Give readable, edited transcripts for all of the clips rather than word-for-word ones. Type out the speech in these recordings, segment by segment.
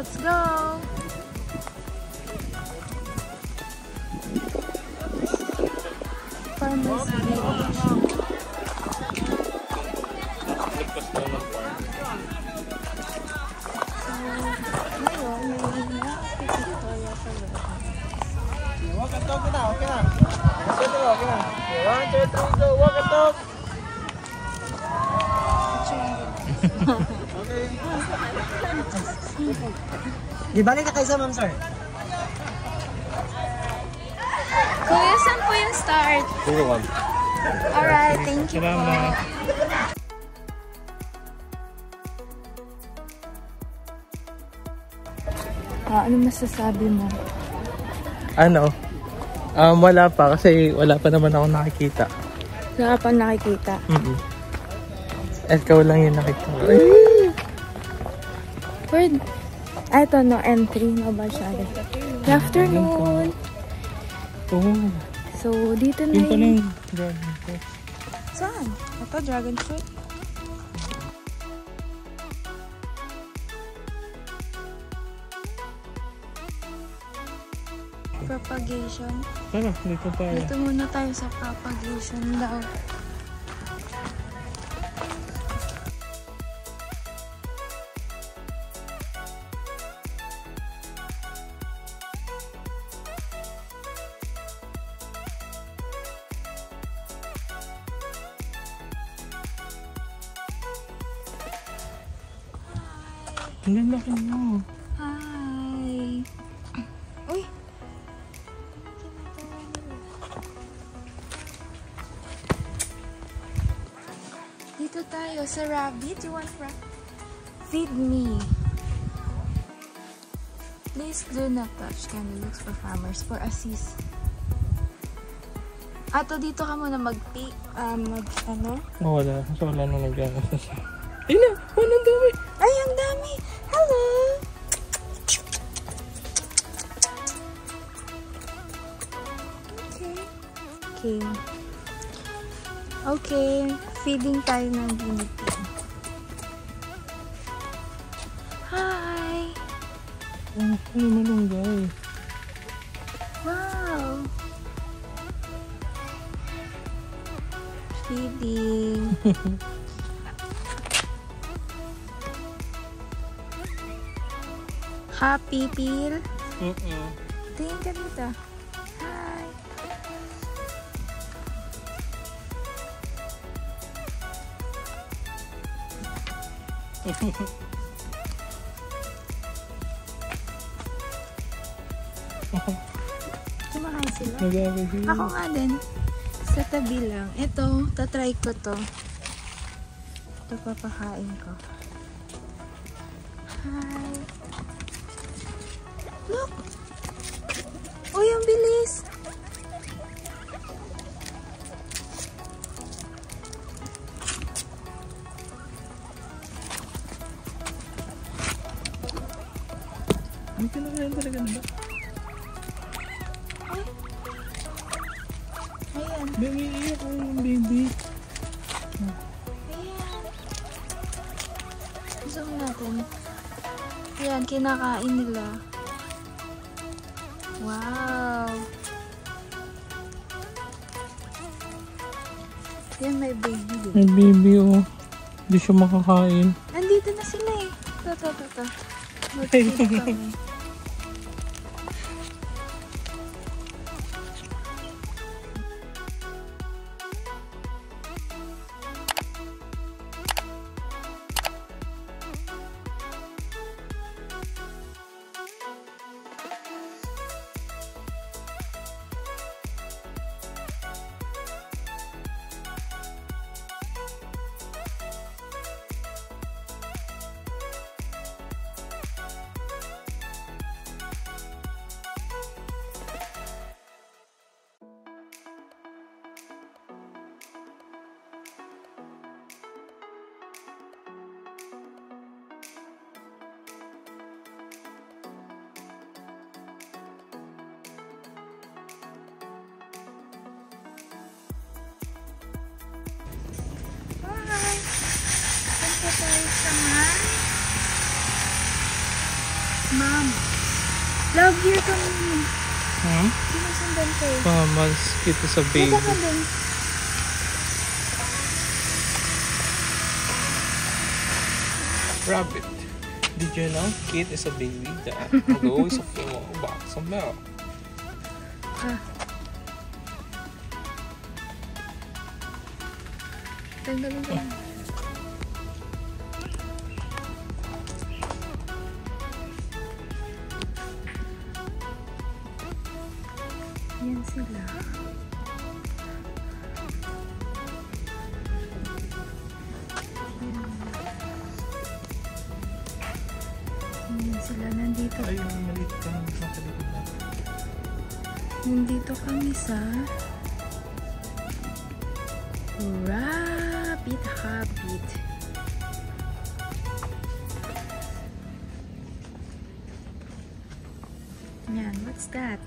Let's go! Farmers Village. Walk and talk na, okay na. Okay na. 1, 2, 3, go. Walk and talk. Okay. Gibalik na kayo sa ma'am, sir. Kuya, saan po yung start? Sige, ma'am. Alright, thank you po. Ano masasabi mo? Ano? Wala pa kasi wala pa naman ako nakikita. Wala pa nakikita. Ikaw lang yung nakita ko. Word. Ito no, entry. No ba siya? Good afternoon. Oh. So, dito na Yun pa yung... yung dragon fruit. Saan? Ito, dragon fruit. Propagation. Tara, dito tayo. Dito muna tayo sa propagation daw. Ang lalaki mo. Hi! Uy! Dito tayo sa rabbit. You want rabbit? Feed me. Please do not touch. Candy looks for farmers for assist. Ato, dito ka muna mag-pick. Ano? Oh, wala. So, wala nang nag-anas na siya. Ay na! Walang dami! Ay, ang dami! Hello! Okay. Okay. Feeding tayo ng guinea pig. Hi! Ay, malunggay. Wow! Feeding. Happy Peel. Tingin ka dito. Hi. Kumakain sila. Ako nga din. Sa tabi lang. Ito, tatry ko to. Ito papakain ko. Hi. Look! Uy, ang bilis! Hindi ka na ngayon talaga na ba? Ay! Ayan. Baby, iyak ko yung baby. Ayan. Zoom natin. Ayan, kinakain nila. Wow! Yan, may baby. May baby, oh. Hindi siya makakain. Nandito na sila eh. Ito. Mag-feed kami. Mom. Love, here kami. Sinusundan ko eh. Mas kita sa baby. Kita ka dun. Rabbit. Did you know Kit is a baby that goes a full box of milk? Tanggalin ko. Yan sila. Yan sila. Nandito. Ay, maliit ka sa kalikod na. Nandito kami sa Rabbit Habit. Yan, what's that?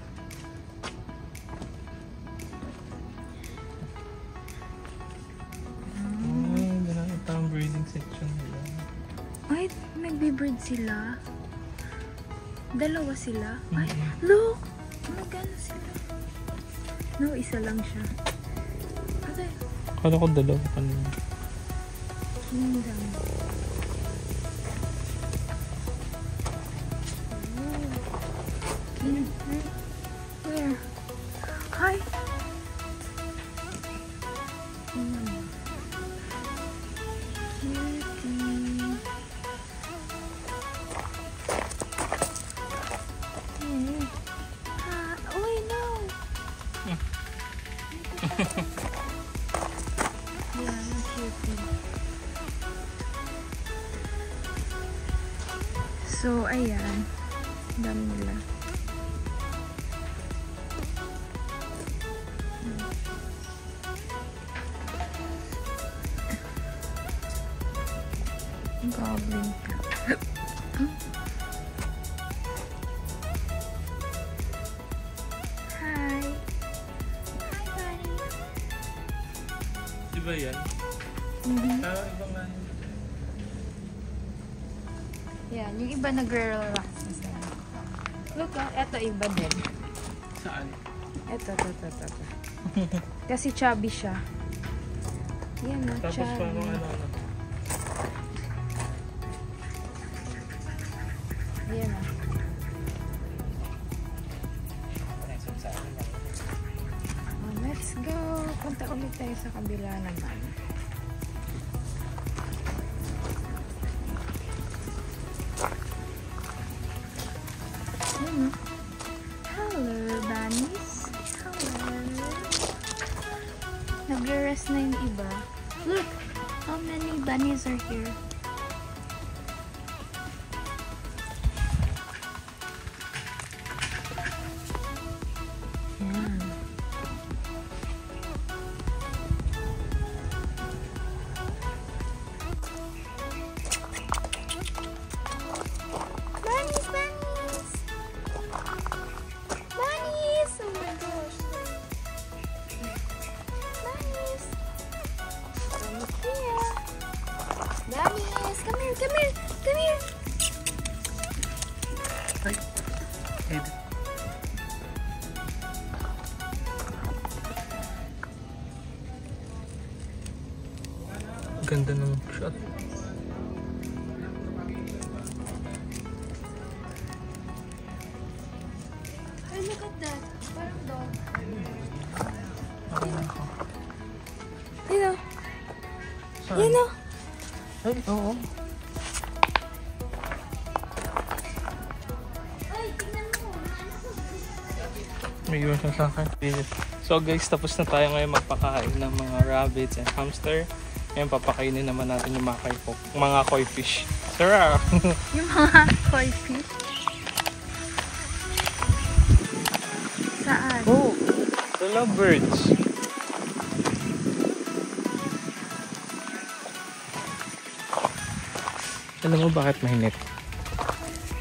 Ito ang breeding section nila. Ay, nagbe-breed sila. Dalawa sila. Ay, look! Magkano sila? No, isa lang siya. Ate, Kala ko dalawa kanina. kingdom. Kingdom. Where? Hi! So, ayan. Dami nila. Goblin ka. Hi. Hi, buddy. Diba yan? Mm-hmm. Ibang nga. Yan, yung iba nagre-relax. Look, eto iba din. Saan? Eto. Kasi chubby siya. Yan, no, Tapos chubby. parang ano. Yan, no. Oh, let's go. Punta ulit tayo sa kabila naman. Hello, bunnies. Hello. Nagre-rest na yung iba. Look, how many bunnies are here? Yan. Bunnies, bunnies. Bunnies! Oh my gosh. Bunnies! Come here. Bunnies! Come here, come here, come here. Ay. Head. Ganda ng shot. Hey, look at that. Parang dog. Yun o. Saan? Yun o. Ay, oo. Ay, tingnan mo. May iwan siya sa akin. So guys, tapos na tayo ngayon magpakain ng mga rabbits and hamster. Ngayon papakainin naman natin yung mga koi fish. Sarap! Yung mga koi fish. Saan? Oh! The lovebirds! Alam mo bakit mainit?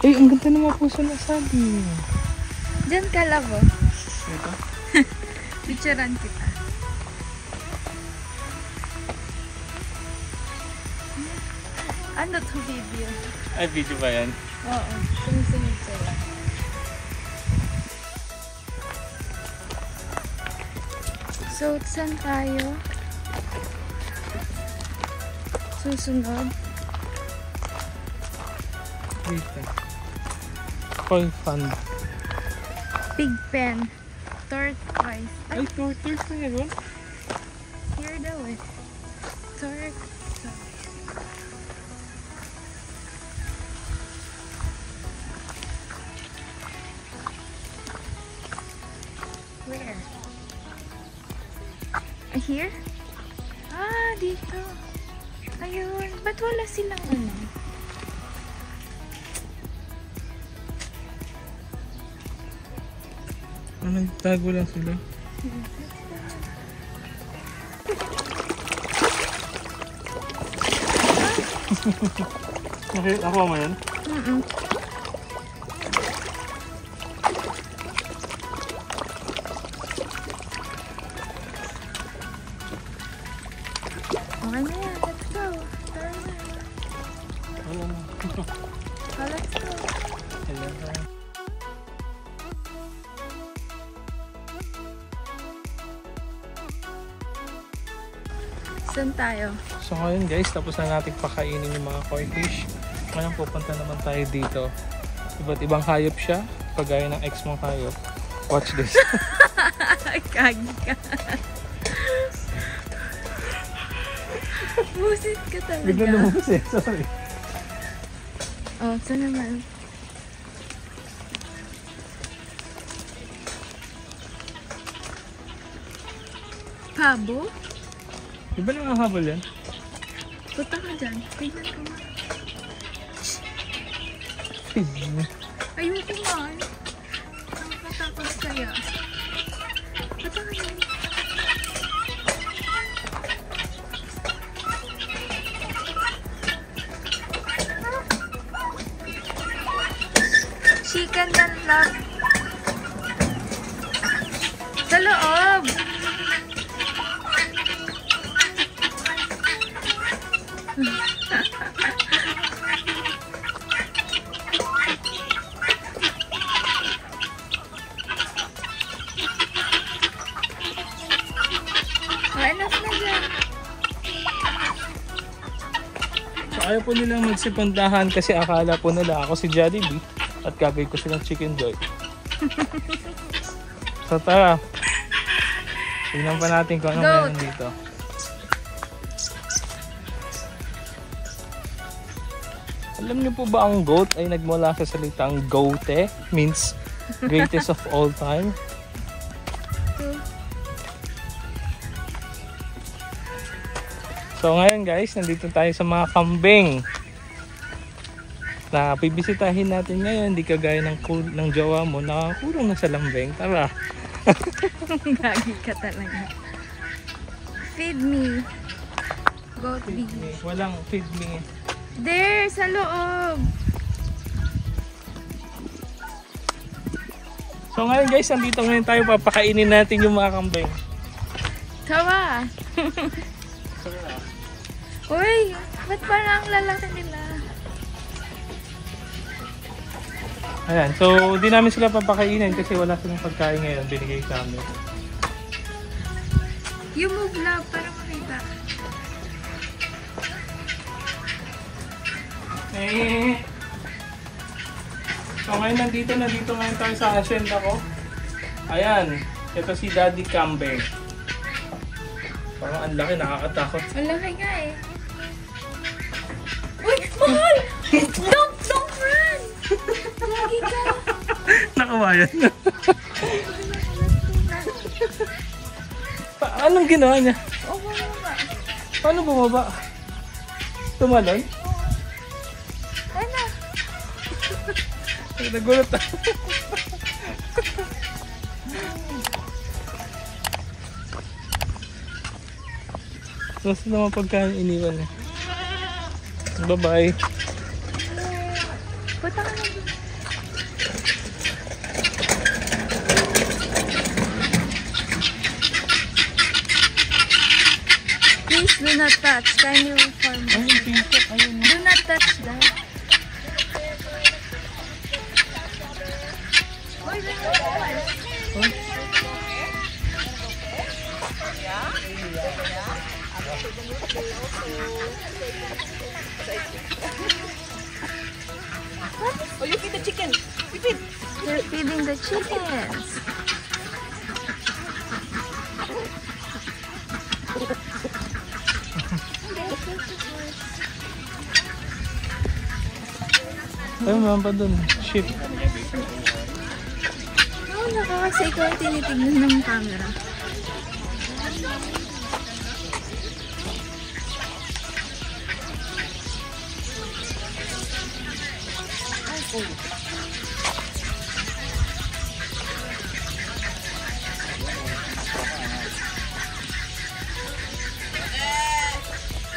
Ay, ang ganda ng mga puso na sabi. Diyan ka, love. Ito? Picturean kita. Ano to video? Ay, video ba yan? Oo, sumusunod sila. So, saan tayo? Susunod? Dito. Koi Fund. Pig pen. Tortoise. Ay, tortoise na yun. Here daw eh. Tortoise. Where? Here? Ah, dito. Ayun. Ba't wala silang ano? Nagtago lang sila. Nakita ko mo yan? Okay na yan. Let's go. Tara na. Wala na. Oh, let's go. Saan tayo? So ngayon guys, tapos na natin pakainin yung mga koi fish. Ngayon pupunta naman tayo dito. Iba't ibang hayop siya, pagaya ng ex mong hayop. Watch this. Kagi ka. Busit ka talaga. Bigla lumabas eh, sorry. Oh, saan naman? Pabo? Di ba nangahabol yan? Punta ka dyan. Tignan ko nga. Ayoko nga eh. Nakakatakot kaya. Punta ka dyan. Chicken and love. Sa loob. Enough na dyan. So ayaw po nilang magsipuntahan kasi akala po nila ako si Jollibee at gagawin ko silang chicken joy. So tara. Tingnan pa natin kung anong meron dito. Alam niyo po ba ang goat ay nagmula sa salitang goate, means greatest of all time? So ngayon guys, nandito tayo sa mga kambing na bibisitahin natin ngayon. Hindi kagaya ng jowa mo nakakulong na sa lambing. Tara. Gagi ka talaga. Feed me. Goat Feed bee. me. Walang feed me. There, sa loob. So ngayon guys, nandito ngayon tayo, papakainin natin yung mga kambing. Tawa. Uy, ba't parang ang lalaki nila? Ayan, so di namin sila papakainin kasi wala silang pagkain ngayon, binigay sa amin. You move na para makita. So ngayon nandito ngayon tayo sa hacienda ko. Ayan, ito si Daddy Kambing. Parang ang laki, nakakatakot. Ang laki nga eh. Uy, mahal! Don't run! Lagi ka. Nakawayan na. Anong ginawa niya? Oh, bumaba. Paano bumaba? Tumalon? Ano? Nagulat ako. Gusto naman pagkain iniwan eh. Bye-bye. Punta ka na. Please do not touch. Kindly inform me. Ayun, peacock. Ayun. Do not touch that. Oh, you feed the chicken. You feed. They're feeding the chickens. Ayun, meron pa dun. Sheep. Oo, kasi ikaw ang tinitignan ng camera.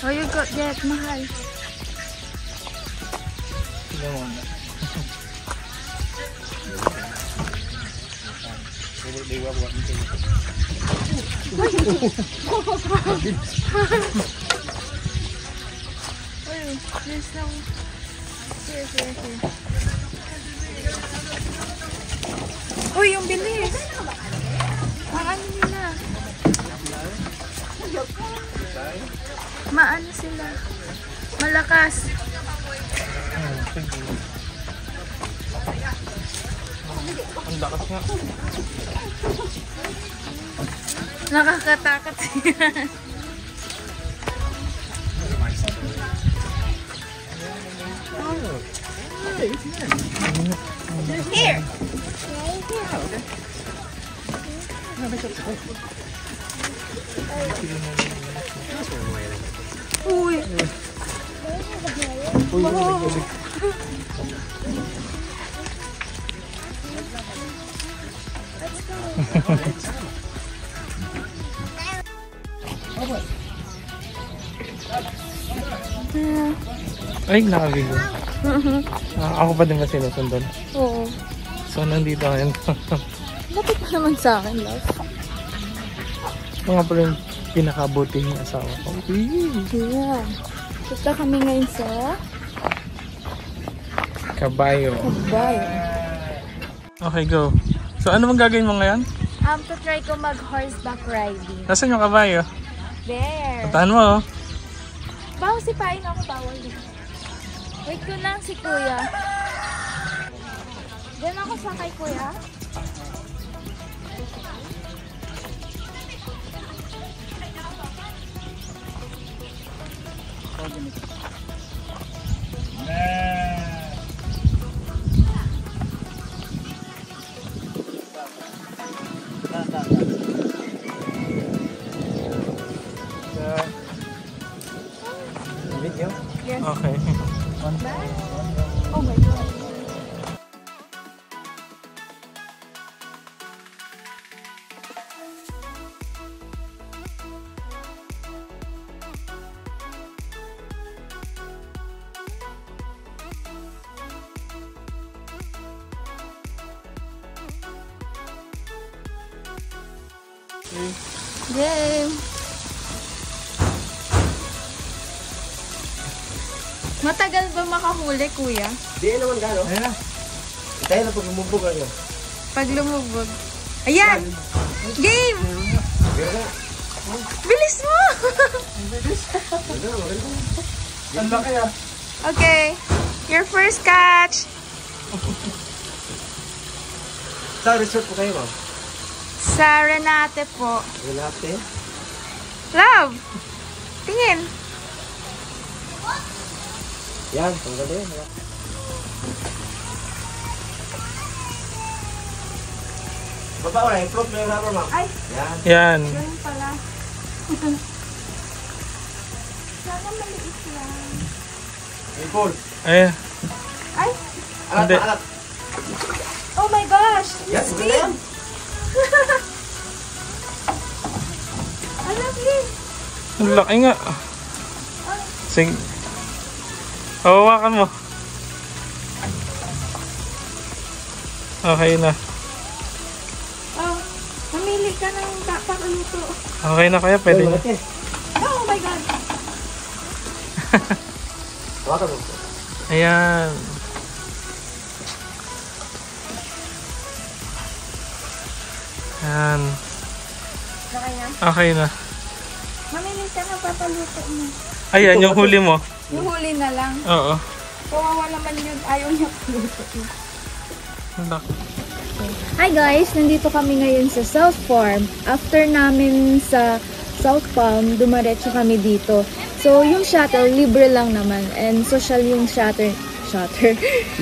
Oh, you got that, mahal. Tignan mo na. Uy, there's no... Here. Uy, yung bilis! Ang ano nila? Maano sila? Malakas. Ang lakas nga. Nakakatakot siya. Here! Uy! Ay, nakabigo. Ako pa din ba sinusundan? Oo. So, nandito ngayon. Lapit pa naman sa akin, love. Mga pala yung pinakabutihing asawa ko. Yeah. Punta kami ngayon sa Kabayo. Kabay. Okay, go. So, ano bang gagawin mo ngayon? To try ko mag-horseback riding. Nasaan yung kabayo? There. Puntahan mo, oh. Bawal sipain ako, bawal. Wait ko lang si kuya. Diyan ako sakay, kuya. Video? Yes. Okay. Oh my God. Game. Matagal ba makahuli, kuya? Di naman gano. Ayan na. Tayo na pag lumubog ano. Pag lumubog. Ayan! Game! Bilis mo! Ang laki ah. Okay. Your first catch. Sa resort po kayo, ma'am? Sa Renate po. Relate. Love! Tingin. Yan, tanggalin. Baba ko na, i-float mo yung rubber, ma'am. Ay, Yan. Yan. ganun pala. Sana maliit lang. I-pull. Ayan. Ay! Alat, Hindi. alat. Oh my gosh! Yan, maganda yan. Alam niyo. Ang laki nga. Sige. Hawakan mo. Okay na. Oh, mamili ka ng pakuluto. Okay na kaya, pwede na. Malaki. Oh my God! Hawakan mo. Ayan. Ayan. Okay na? Okay na. Mamimig ka na, papaluto mo. Ayan, yung huli mo. Yung huli na lang. Oo. Kawawa naman yun, ayaw niya paluto. Naku. Hi guys! Nandito kami ngayon sa South Farm. After namin sa South Farm, dumaretso kami dito. So, yung shuttle, libre lang naman. And social yung shuttle.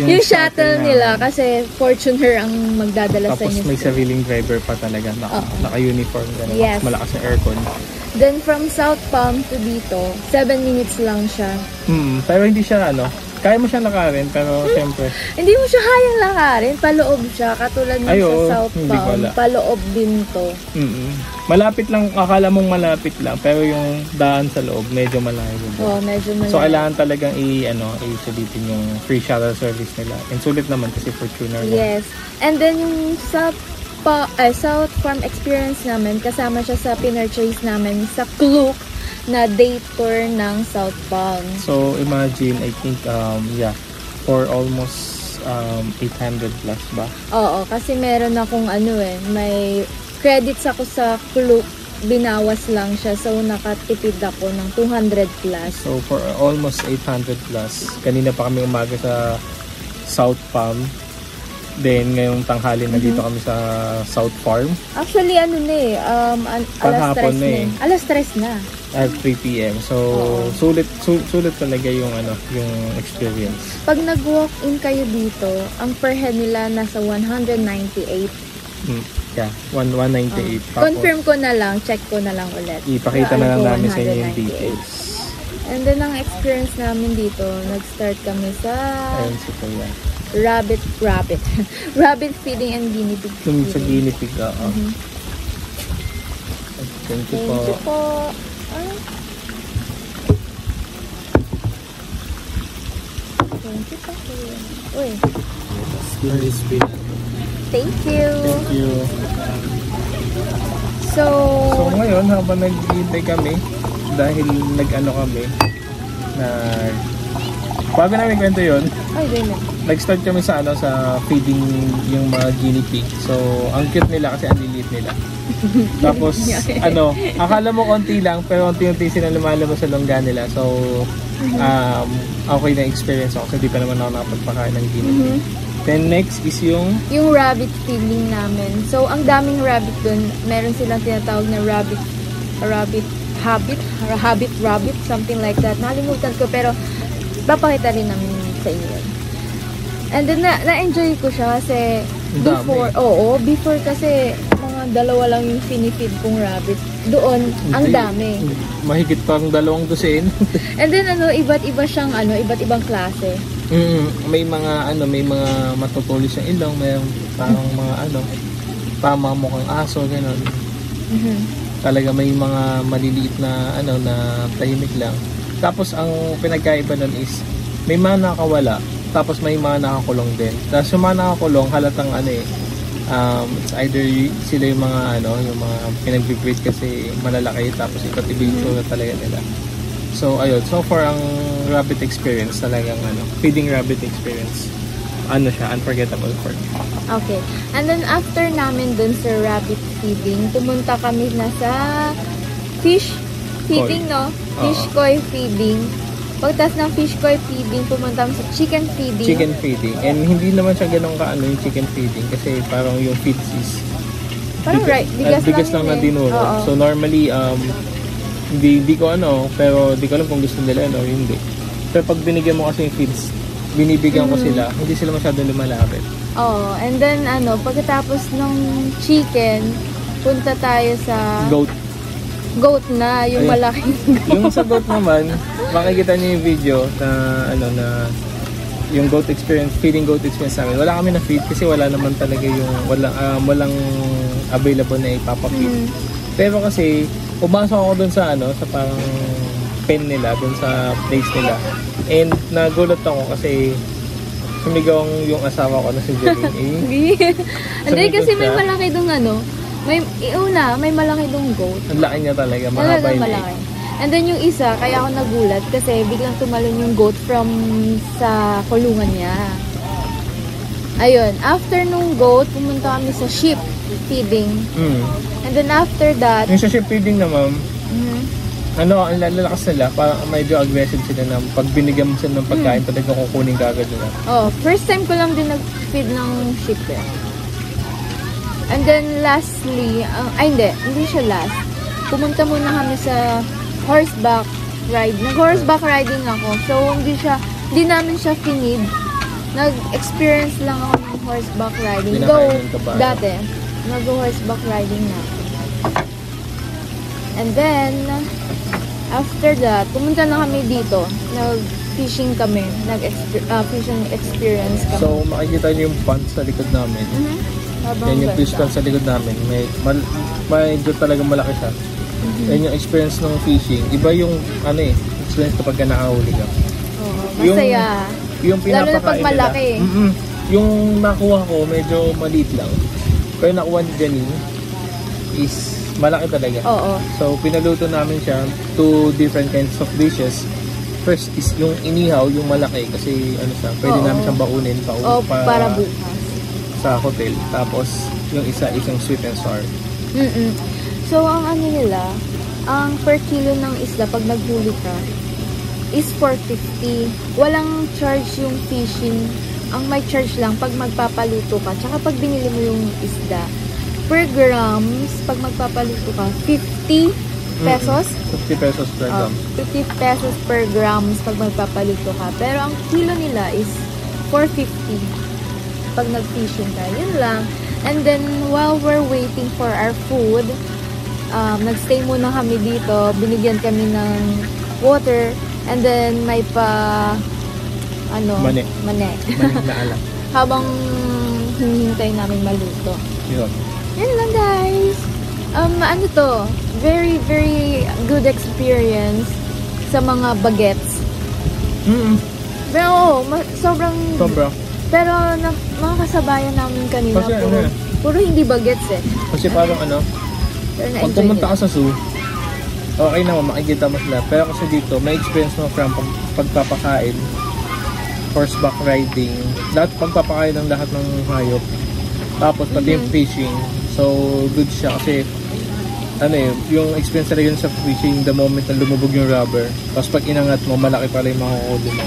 Yung shuttle nila kasi Fortuner ang magdadala sa Tapos inyo. may sariling driver pa talaga. Naka-uniform. Yes. Malakas na aircon. Then from South Palm to dito, 7 minutes lang siya. Pero hindi siya kaya mo siya lakarin, pero siyempre. Hindi mo siya kayang lakarin, paloob siya. Katulad ng sa South Palm, paloob din to. Malapit lang, akala mong malapit lang, pero yung daan sa loob, medyo malayo. Oo, medyo malayo. So, kailangan talagang i-sulitin yung free shuttle service nila. And sulit naman kasi Fortuner. Yes. And then yung South Farm experience namin, kasama siya sa pinurchase namin sa Klook na day tour ng South Palm. So, imagine, I think, for almost 800 plus ba? Oo, kasi meron akong may credits ako sa Klook, binawas lang siya. So, nakatipid ako ng 200 plus. So, for almost 800 plus, kanina pa kami umaga sa South Palm. Then, ngayong tanghali na dito kami sa South Farm. Actually, alas 3 na eh. Alas 3 na. At 3 p.m. So, sulit talaga yung experience. Pag nag-walk-in kayo dito, ang per head nila nasa 198. Yeah, 198. Confirm ko na lang, check ko na lang ulit. Ipakita na lang namin sa inyo yung details. And then, ang experience namin dito, nag-start kami sa Ayun si Kuya. rabbit rabbit feeding and guinea pig feeding. Sa guinea pig, Thank you po. Thank you po. Thank you po. Uy. Thank you. Thank you. So ngayon, habang naghihintay kami, dahil kami, bago namin kwento yun, nag-start kami sa feeding yung mga guinea pig. So, ang cute nila kasi ang lilit nila. Tapos, akala mo konti lang, pero unti-unti sila lumalabas sa longga nila. So, okay na experience ako kasi di pa naman ako nakapagpakain ng guinea pig. Then next is yung rabbit feeding namin. So, ang daming rabbit dun. Meron silang tinatawag na rabbit, something like that. Nakalimutan ko, pero papakita rin namin sa inyo. And then, na-enjoy ko siya kasi before kasi mga dalawa lang yung finifeed kong rabbit. Doon, ang dami. Mahigit pang 200. And then, iba't iba siyang, iba't ibang klase. May mga matutulis yung ilong, may parang mga mukhang aso, gano'n. Talaga may mga maliliit na na tahimik lang. Tapos ang pinagkaiba nun is may mga nakawala, tapos may mga nakakulong din. Tapos yung mga nakakulong halatang it's either sila yung mga yung mga pinag-breed kasi malalaki, tapos iba't iba yung tsura talaga nila. So ayun, so far ang rabbit experience talagang feeding rabbit experience. Siya, unforgettable for me. Okay. And then after namin dun sa rabbit feeding, pumunta kami na sa fish feeding, Fish koi feeding. Pagtas ng fish koi feeding, pumunta kami sa chicken feeding. Chicken feeding. And hindi naman siya ganun yung chicken feeding kasi parang yung feeds is parang bigas lang na dinuro. So normally, hindi ko pero di ko alam kung gusto nila o hindi. Pero pag binigyan mo kasi yung feeds, binibigyan ko sila, hindi sila masyadong lumalapit. And then pagkatapos ng chicken, punta tayo sa goat na, yung malaking goat. Yung sa goat naman, makikita niyo yung video na yung goat experience, feeding goat experience namin. Wala kami na feed kasi wala naman talaga walang available na ipapapid. Pero kasi pumasok ako dun sa sa parang pen nila, dun sa place nila. And nagulat ako kasi sumigaw yung asawa ko na si Jeline. Hindi kasi may malaki dong may malaki dong goat. Ang laki niya talaga, mahaba yung leg. And then yung isa, kaya ako nagulat kasi biglang tumalon yung goat from sa kulungan niya. Ayun, after nung goat, pumunta kami sa sheep feeding. And then after that, Yung sa sheep feeding naman, ano, ang lalakas nila, parang medyo aggressive sila na pag binigyan mo sila ng pagkain, talaga kukunin ka agad nila. oh, first time ko lang din nag-feed ng sheep eh. And then lastly, hindi siya last. Pumunta muna kami sa horseback ride. Nag-horseback riding ako. So, hindi namin siya finid. Nag-experience lang ako ng horseback riding. Hindi na Though, kaya ng kabayo. dati, nag-horseback riding na ako. And then, after that, pumunta na kami dito. Nag-fishing kami. Fishing experience kami. So, makikita niyo yung pond sa likod namin. Habang Yan yung fish ganda. pond sa likod namin. Medyo talaga malaki siya. Yan yung experience ng fishing. Iba yung, experience kapag ka nakahuli ka. Oo, masaya. Yung Lalo na pag pinapakain malaki. nila. Yung nakuha ko, medyo maliit lang. Pero nakuha ni Janine is malaki talaga. Oo. So, pinaluto namin siya to different kinds of dishes. First is yung inihaw, yung malaki. Kasi pwede Oo. namin siyang baunin Para bukas. sa hotel. Tapos, yung isa isang sweet and sour. So, ang nila, ang per kilo ng isda pag naghuli ka is 450. Walang charge yung fishing. Ang may charge lang pag magpapaluto ka. Tsaka pag binili mo yung isda. Per grams, pag magpapaluto ka, 50 pesos. 50 pesos per gram. 50 pesos per grams pag magpapaluto ka. Pero ang kilo nila is 450 pag nag-fishing ka. Yun lang. And then, while we're waiting for our food, nagstay muna kami dito. Binigyan kami ng water. And then, may Mani. Mani Na alam. habang hinihintay namin maluto. Yun. Yan lang, guys. Very, very good experience sa mga bagets. Pero, sobrang... Sobra. Pero, mga kasabayan namin kanina, Kasi puro hindi bagets eh. Kasi parang Pero pag na-enjoy pumunta nila. ka sa zoo, okay naman, makikita mo sila. Pero kasi dito, may experience mo from pagpapakain, horseback riding, lahat pagpapakain ng lahat ng hayop. Tapos pati yung fishing. So, good siya kasi yung experience talaga yun sa fishing, the moment na lumubog yung rubber. Tapos pag inangat mo, malaki pala yung makukulo mo.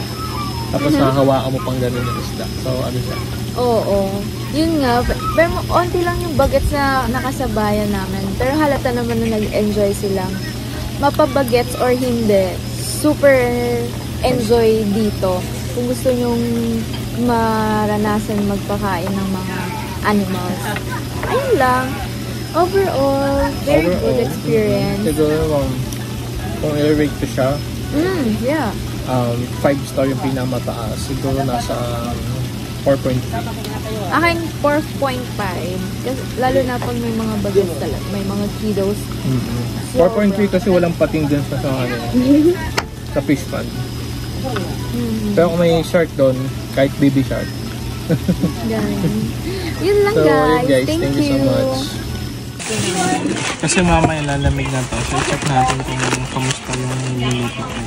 Tapos hahawakan mo pang ganun yung isda. So, siya. Oo. Yun nga. Pero onti lang yung bagets na nakasabayan namin. Pero halata naman na nag-enjoy sila. Mapabagets or hindi, super enjoy dito. Kung gusto nyong maranasan magpakain ng mga animals. Ayun lang. Overall, very good experience. Siguro, kung i-rate ko siya, Yeah. 5-star yung pinamataas. Siguro nasa 4.3. Akin, 4.5. Kasi, lalo na pag may mga bagets talaga. May mga kiddos. 4.3 kasi walang pating dun sa sa fish pond. Pero kung may shark doon, kahit baby shark. Yun lang, So, guys. yun guys, Thank you so much. Kasi mamaya lalamig na to. So, check natin kung kamusta yung niluluto ko.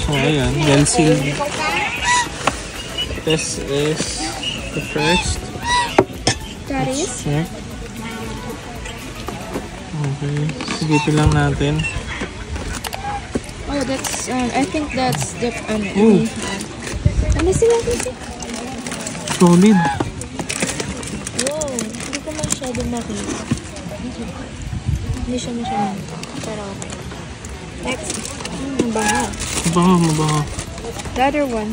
So, ayan. Well sealed. This is the first. That is? Check. Okay. Sigipin lang natin. Oh, that's, I think that's the, Ooh. ano sila? Solid. Wow, hindi ko masyado makita. Hindi siya masyado. Pero okay. Next. Mabango. Mabango. The other one.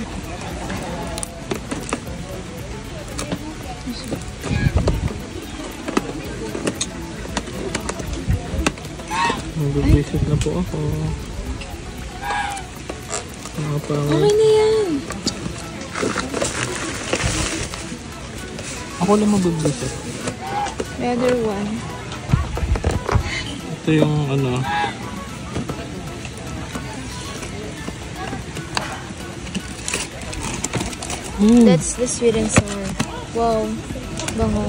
Mag-visit na po ako. Okay na yan. Ako lang mag-visit. The other one. Ito yung Ooh. That's the sweet and sour. Wow. Bango.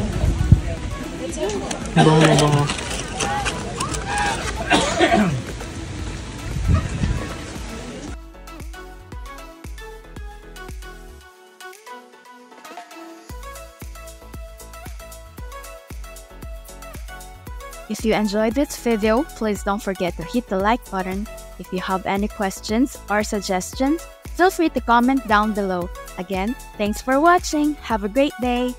Bango. If you enjoyed this video, please don't forget to hit the like button. If you have any questions or suggestions, feel free to comment down below. Again, thanks for watching. Have a great day.